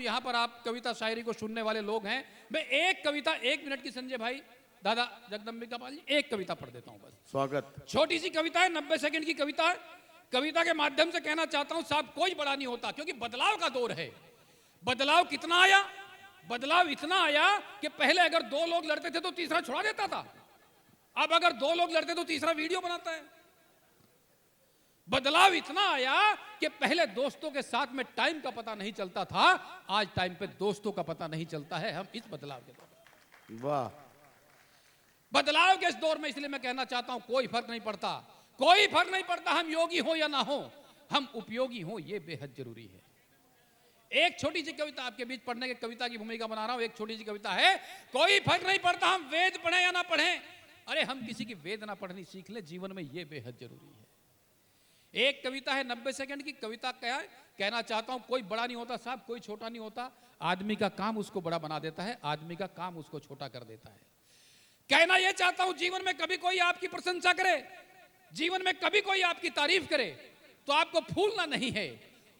यहाँ पर आप कविता शायरी को सुनने वाले लोग हैं, मैं एक कविता 1 मिनट की, संजय भाई, दादा जगदम्बिका पाल जी, एक कविता पढ़ देता हूँ बस। स्वागत। छोटी सी कविता है, 90 सेकंड की कविता है। कविता के माध्यम से कहना चाहता हूं साहब, कोई बड़ा नहीं होता, क्योंकि बदलाव का दौर है। बदलाव कितना आया? बदलाव इतना आया कि पहले अगर 2 लोग लड़ते थे तो तीसरा छुड़ा देता था, अब अगर 2 लोग लड़ते तो तीसरा वीडियो बनाता है। बदलाव इतना आया कि पहले दोस्तों के साथ में टाइम का पता नहीं चलता था, आज टाइम पे दोस्तों का पता नहीं चलता है। हम इस बदलाव के दौर, वाह, बदलाव के इस दौर में, इसलिए मैं कहना चाहता हूं कोई फर्क नहीं पड़ता, कोई फर्क नहीं पड़ता हम योगी हो या ना हो, हम उपयोगी हो, यह बेहद जरूरी है। एक छोटी सी कविता आपके बीच पढ़ने की कविता की भूमिका बना रहा हूं। एक छोटी सी कविता है, कोई फर्क नहीं पड़ता हम वेद पढ़े या ना पढ़े, अरे हम किसी की वेद ना पढ़नी सीख ले, जीवन में यह बेहद जरूरी है। एक कविता है 90 सेकंड की कविता, क्या है कहना चाहता हूं, कोई बड़ा नहीं होता साहब, कोई छोटा नहीं होता, आदमी का काम उसको बड़ा बना देता है, आदमी का काम उसको छोटा कर देता है। कहना यह चाहता हूं, जीवन में कभी कोई आपकी प्रशंसा करे, जीवन में कभी कोई आपकी तारीफ करे तो आपको फूलना नहीं है,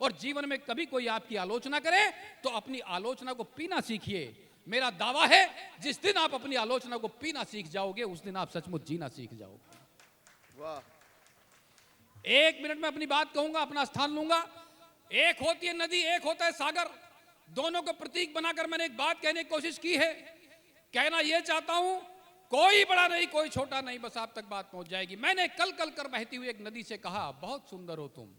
और जीवन में कभी कोई आपकी आलोचना करे तो अपनी आलोचना को पीना सीखिए। मेरा दावा है, जिस दिन आप अपनी आलोचना को पीना सीख जाओगे, उस दिन आप सचमुच जीना सीख जाओगे। वाह। 1 मिनट में अपनी बात कहूंगा, अपना स्थान लूंगा। एक होती है नदी, एक होता है सागर, दोनों को प्रतीक बनाकर मैंने एक बात कहने की कोशिश की है। कहना यह चाहता हूं, कोई बड़ा नहीं, कोई छोटा नहीं, बस आप तक बात पहुंच जाएगी। मैंने कल कल कर बहती हुई एक नदी से कहा, बहुत सुंदर हो तुम।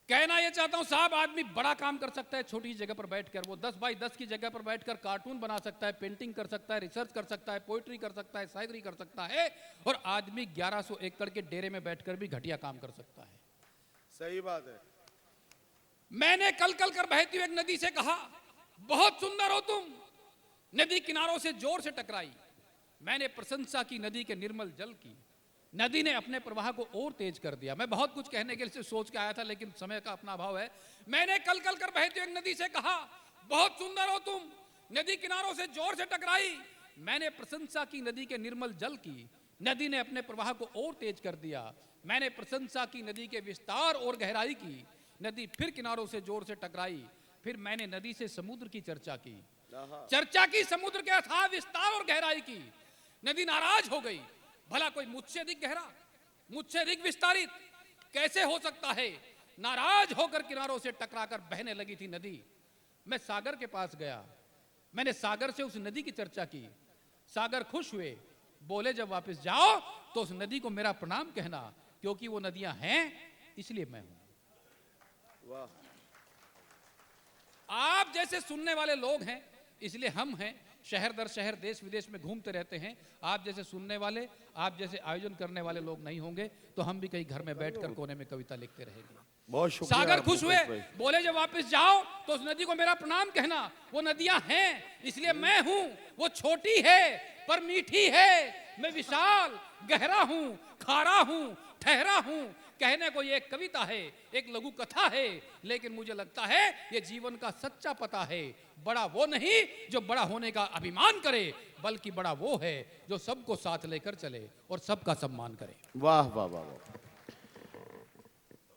कहना यह चाहता हूं साहब, आदमी बड़ा काम कर सकता है छोटी जगह पर बैठकर, वो 10 बाई 10 की जगह पर बैठकर कार्टून बना सकता है, पेंटिंग कर सकता है, रिसर्च कर सकता है, पोइट्री कर सकता है, शायरी कर सकता है, और आदमी 1100 एकड़ के डेरे में बैठकर भी घटिया काम कर सकता है। सही बात है। मैंने कल कल कर बहती हुई एक नदी से कहा, बहुत सुंदर हो तुम। नदी किनारों से जोर से टकराई, मैंने प्रशंसा की नदी के निर्मल जल की, नदी ने अपने प्रवाह को और तेज कर दिया। मैं बहुत कुछ कहने के लिए सोच के आया था, लेकिन समय का अपना अभाव है। मैंने कल कल कर बहती हुई एक नदी से कहा, बहुत सुंदर हो तुम। नदी किनारों से जोर से टकराई, मैंने प्रशंसा की नदी के निर्मल जल की, नदी ने अपने प्रवाह को और तेज कर दिया। मैंने प्रशंसा की नदी के विस्तार और गहराई की, नदी फिर किनारों से जोर से टकराई। फिर मैंने नदी से समुद्र की चर्चा की, चर्चा की समुद्र के अथाह विस्तार और गहराई की। नदी नाराज हो गई, भला कोई मुझसे अधिक गहरा, मुझसे अधिक विस्तारित कैसे हो सकता है। नाराज होकर किनारों से टकराकर बहने लगी थी नदी। मैं सागर के पास गया, मैंने सागर से उस नदी की चर्चा की। सागर खुश हुए, बोले जब वापस जाओ तो उस नदी को मेरा प्रणाम कहना, क्योंकि वो नदियां हैं इसलिए मैं हूं। वाह। आप जैसे सुनने वाले लोग हैं इसलिए हम हैं, शहर दर शहर देश विदेश में घूमते रहते हैं। आप जैसे सुनने वाले, आप जैसे आयोजन करने वाले लोग नहीं होंगे तो हम भी कहीं घर में बैठकर कोने में कविता लिखते रहेंगे। बहुत शुक्रिया। सागर खुश हुए, बोले जब वापस जाओ तो उस नदी को मेरा प्रणाम कहना, वो नदियां हैं इसलिए मैं हूं। वो छोटी है पर मीठी है, मैं विशाल गहरा हूं, खारा हूं, ठहरा हूं। कहने को ये एक कविता है, एक लघु कथा है, लेकिन मुझे लगता है ये जीवन का सच्चा पता है। बड़ा वो नहीं जो बड़ा होने का अभिमान करे, बल्कि बड़ा वो है जो सबको साथ लेकर चले और सबका सम्मान करे। वाह वाह वाह वाह।